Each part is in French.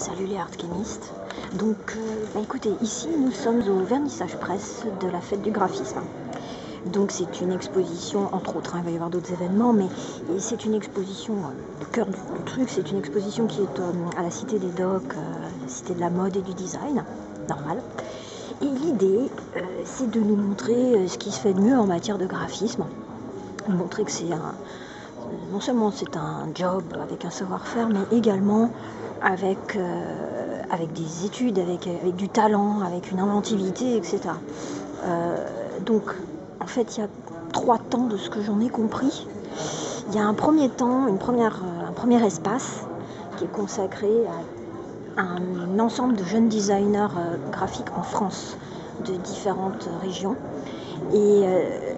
Salut les hardcanistes. Donc, écoutez, ici nous sommes au vernissage presse de la fête du graphisme. Donc c'est une exposition, entre autres, il va y avoir d'autres événements, mais c'est une exposition, le cœur du truc, c'est une exposition qui est à la Cité des Docks, la Cité de la mode et du design, normal. Et l'idée, c'est de nous montrer ce qui se fait de mieux en matière de graphisme, montrer que non seulement c'est un job avec un savoir-faire, mais également avec des études, avec du talent, avec une inventivité, etc. Donc, en fait, il y a 3 temps de ce que j'en ai compris. Il y a un premier temps, un premier espace qui est consacré à un ensemble de jeunes designers graphiques en France, de différentes régions. Et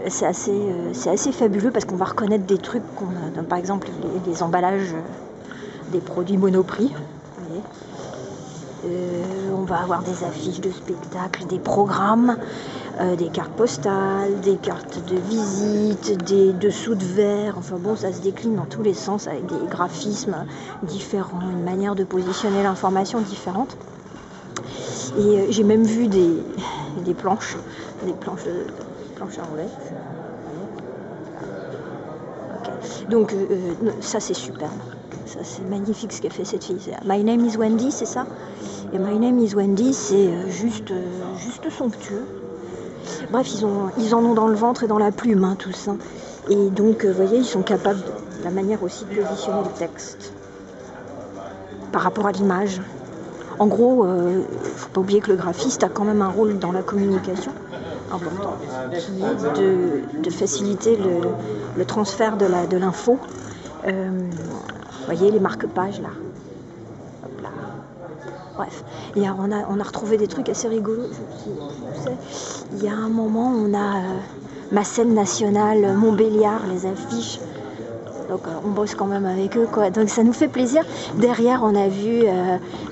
c'est assez fabuleux parce qu'on va reconnaître des trucs par exemple les emballages des produits Monoprix. On va avoir des affiches de spectacles, des programmes, des cartes postales, des cartes de visite, des dessous de verre. Enfin bon, ça se décline dans tous les sens avec des graphismes différents, une manière de positionner l'information différente. Et j'ai même vu des planches à roulettes. Okay. Donc ça c'est superbe. Ça, c'est magnifique ce qu'a fait cette fille. My Name is Wendy, c'est ça? Et My Name is Wendy, c'est juste somptueux. Bref, ils en ont dans le ventre et dans la plume, hein, tous. Hein. Et donc, vous voyez, ils sont capables de la manière aussi de positionner le texte par rapport à l'image. En gros, faut pas oublier que le graphiste a quand même un rôle dans la communication important, qui est de faciliter le transfert de l'info. Vous voyez les marque-pages là. Hop là. Bref. Et on a retrouvé des trucs assez rigolos. Il y a un moment, on a ma scène nationale, Montbéliard, les affiches. Donc on bosse quand même avec eux, quoi. Donc ça nous fait plaisir. Derrière, on a vu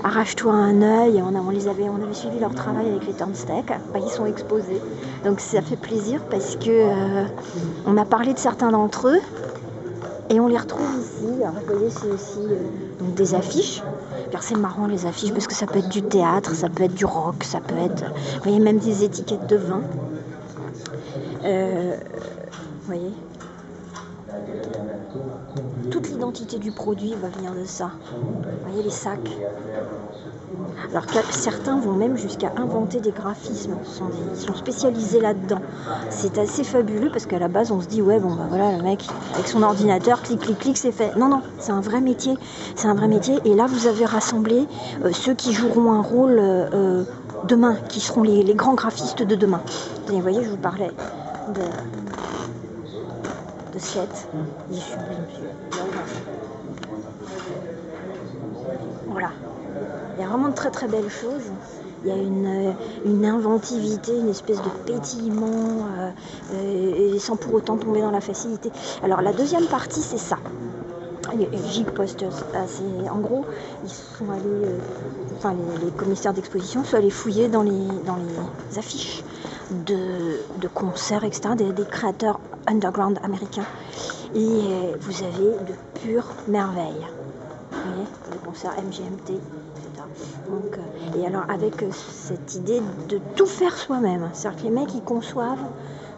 Arrache-toi un œil. On avait suivi leur travail avec les Turnstech. Ils sont exposés. Donc ça fait plaisir parce que on a parlé de certains d'entre eux. Et on les retrouve ici. Alors, vous voyez, c'est aussi donc des affiches. Alors, c'est marrant les affiches parce que ça peut être du théâtre, ça peut être du rock, ça peut être, vous voyez, même des étiquettes de vin. Vous voyez, toute l'identité du produit va venir de ça. Vous voyez les sacs. Alors certains vont même jusqu'à inventer des graphismes, ils sont spécialisés là-dedans. C'est assez fabuleux parce qu'à la base on se dit ouais bon bah voilà le mec avec son ordinateur clic c'est fait. Non, c'est un vrai métier, et là vous avez rassemblé ceux qui joueront un rôle demain, qui seront les grands graphistes de demain. Et vous voyez, je vous parlais de Slate, il est sublime celui-là. Voilà. Il y a vraiment de très très belles choses. Il y a une inventivité, une espèce de pétillement, et sans pour autant tomber dans la facilité. Alors la deuxième partie, c'est ça. Les Gig Posters. En gros, ils sont allés, les commissaires d'exposition sont allés fouiller dans les affiches de concerts, etc., des créateurs underground américains. Et vous avez de pures merveilles. Vous voyez, les concerts MGMT, etc. Donc, et alors avec cette idée de tout faire soi-même, c'est-à-dire que les mecs ils conçoivent,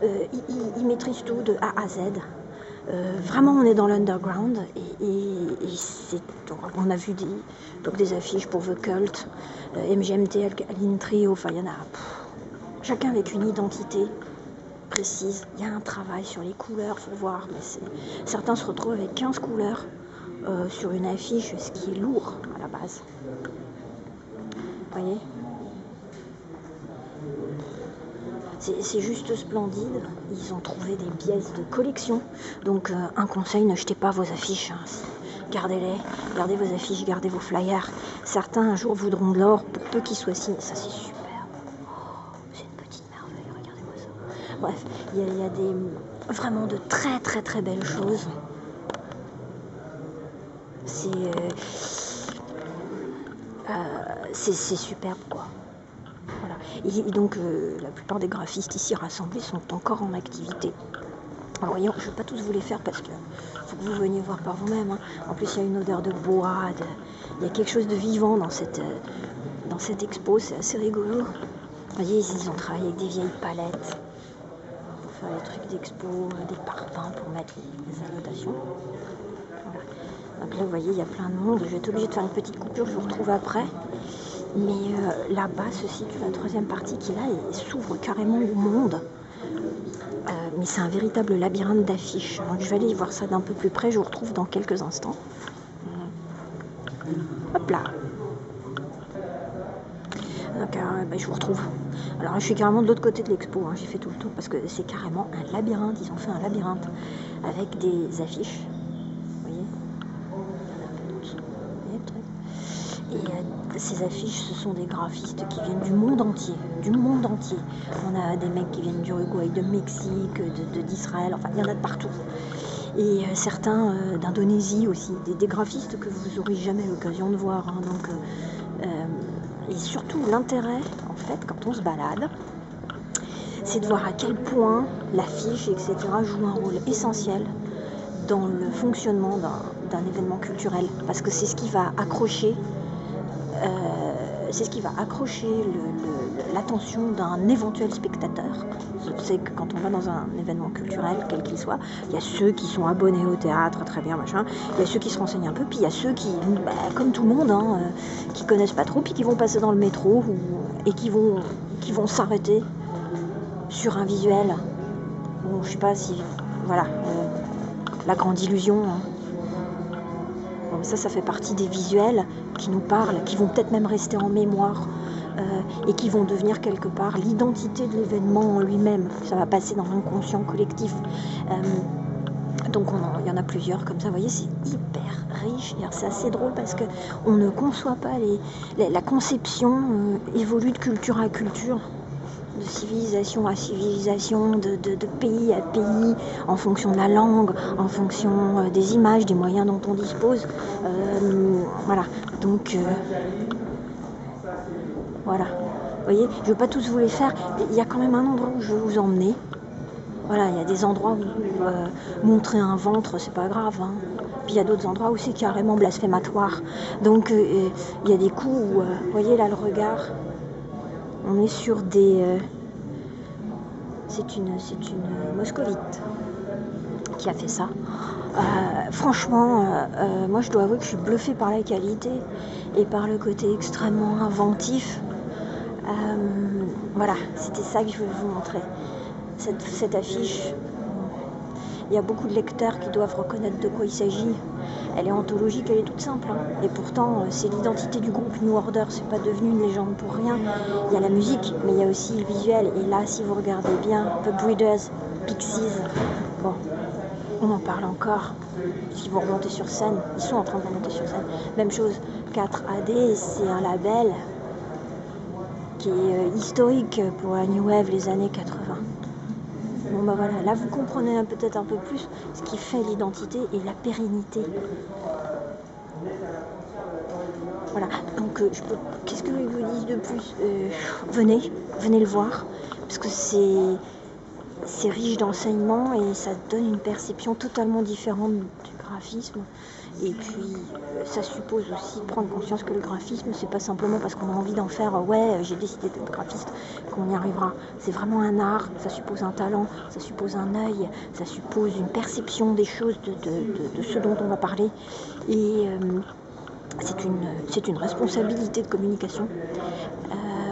ils maîtrisent tout de A à Z. Vraiment on est dans l'underground et on a vu des affiches pour The Cult, MGMT, Alkaline Trio, enfin il y en a chacun avec une identité précise. Il y a un travail sur les couleurs, faut voir, mais certains se retrouvent avec 15 couleurs sur une affiche, ce qui est lourd à la base. Vous voyez, c'est juste splendide. Ils ont trouvé des pièces de collection. Donc un conseil, n'achetez pas vos affiches. Hein. Gardez-les, gardez vos affiches, gardez vos flyers. Certains un jour voudront de l'or pour peu qu'ils soient signés. Ça c'est super. Oh, c'est une petite merveille, regardez-moi ça. Bref, il y a vraiment de très très très belles choses. C'est superbe quoi. Voilà. Et donc la plupart des graphistes ici rassemblés sont encore en activité. Alors voyons, je ne vais pas tous vous les faire parce que faut que vous veniez voir par vous-même. Hein. En plus, il y a une odeur de bois, il y a quelque chose de vivant dans cette expo, c'est assez rigolo. Vous voyez, ils ont travaillé avec des vieilles palettes pour faire les trucs d'expo, des parpaings pour mettre les annotations. Voilà. Donc là, vous voyez, il y a plein de monde. Je vais être obligée de faire une petite coupure, je vous retrouve après. Mais là-bas se situe la troisième partie qui, là, s'ouvre carrément au monde. Mais c'est un véritable labyrinthe d'affiches. Donc je vais aller voir ça d'un peu plus près. Je vous retrouve dans quelques instants. Hop là. Donc je vous retrouve. Alors je suis carrément de l'autre côté de l'expo. Hein. J'ai fait tout le tour parce que c'est carrément un labyrinthe. Ils ont fait un labyrinthe avec des affiches. Vous voyez ? Et ces affiches, ce sont des graphistes qui viennent du monde entier. On a des mecs qui viennent d'Uruguay, de Mexique, d'Israël, enfin il y en a de partout. Et certains d'Indonésie aussi, des graphistes que vous n'aurez jamais l'occasion de voir. Hein. Et surtout l'intérêt, en fait, quand on se balade, c'est de voir à quel point l'affiche, etc., joue un rôle essentiel dans le fonctionnement d'un événement culturel. Parce que c'est ce qui va accrocher l'attention d'un éventuel spectateur. Je sais que quand on va dans un événement culturel, quel qu'il soit, il y a ceux qui sont abonnés au théâtre, très bien, machin, il y a ceux qui se renseignent un peu, puis il y a ceux qui, comme tout le monde, hein, qui connaissent pas trop, puis qui vont passer dans le métro, et qui vont s'arrêter sur un visuel. Bon, je sais pas si... Voilà, la grande illusion... Hein. Bon, ça fait partie des visuels qui nous parlent, qui vont peut-être même rester en mémoire et qui vont devenir quelque part l'identité de l'événement en lui-même. Ça va passer dans l'inconscient collectif. Donc il y en a plusieurs comme ça. Vous voyez, c'est hyper riche. C'est assez drôle parce qu'on ne conçoit pas la conception évolue de culture à culture, de civilisation à civilisation, de pays à pays, en fonction de la langue, en fonction des images, des moyens dont on dispose. Voilà. Donc, voilà. Vous voyez, je ne veux pas tous vous les faire. Il y a quand même un endroit où je vais vous emmener. Voilà, il y a des endroits où montrer un ventre, c'est pas grave. Hein. Puis il y a d'autres endroits où c'est carrément blasphématoire. Donc, il y a des coups où, vous voyez là le regard... On est sur des... c'est une moscovite qui a fait ça. Franchement, moi je dois avouer que je suis bluffée par la qualité et par le côté extrêmement inventif. Voilà, c'était ça que je voulais vous montrer. Cette affiche, il y a beaucoup de lecteurs qui doivent reconnaître de quoi il s'agit. Elle est anthologique, elle est toute simple. Hein. Et pourtant, c'est l'identité du groupe New Order. C'est pas devenu une légende pour rien. Il y a la musique, mais il y a aussi le visuel. Et là, si vous regardez bien, The Breeders, Pixies, bon, on en parle encore. Si vous remontez sur scène, ils sont en train de remonter sur scène. Même chose, 4AD, c'est un label qui est historique pour la New Wave les années 80. Bon bah voilà, là vous comprenez peut-être un peu plus ce qui fait l'identité et la pérennité. Voilà, donc qu'est-ce que je vous dis de plus venez le voir, parce que c'est riche d'enseignements et ça donne une perception totalement différente du graphisme. Et puis ça suppose aussi prendre conscience que le graphisme, c'est pas simplement parce qu'on a envie d'en faire j'ai décidé d'être graphiste qu'on y arrivera. C'est vraiment un art, ça suppose un talent, ça suppose un œil, ça suppose une perception des choses, de ce dont on va parler. Et c'est une responsabilité de communication.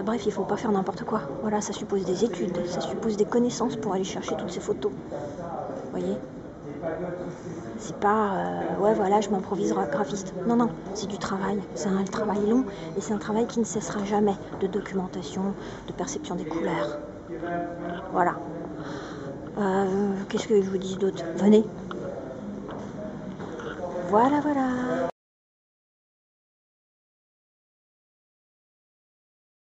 Bref, il ne faut pas faire n'importe quoi. Voilà, ça suppose des études, ça suppose des connaissances pour aller chercher toutes ces photos. Vous voyez ? C'est pas, voilà, je m'improvise graphiste. Non, c'est du travail. C'est un travail long et c'est un travail qui ne cessera jamais de documentation, de perception des couleurs. Voilà. Qu'est-ce que je vous dis d'autre ? Venez. Voilà.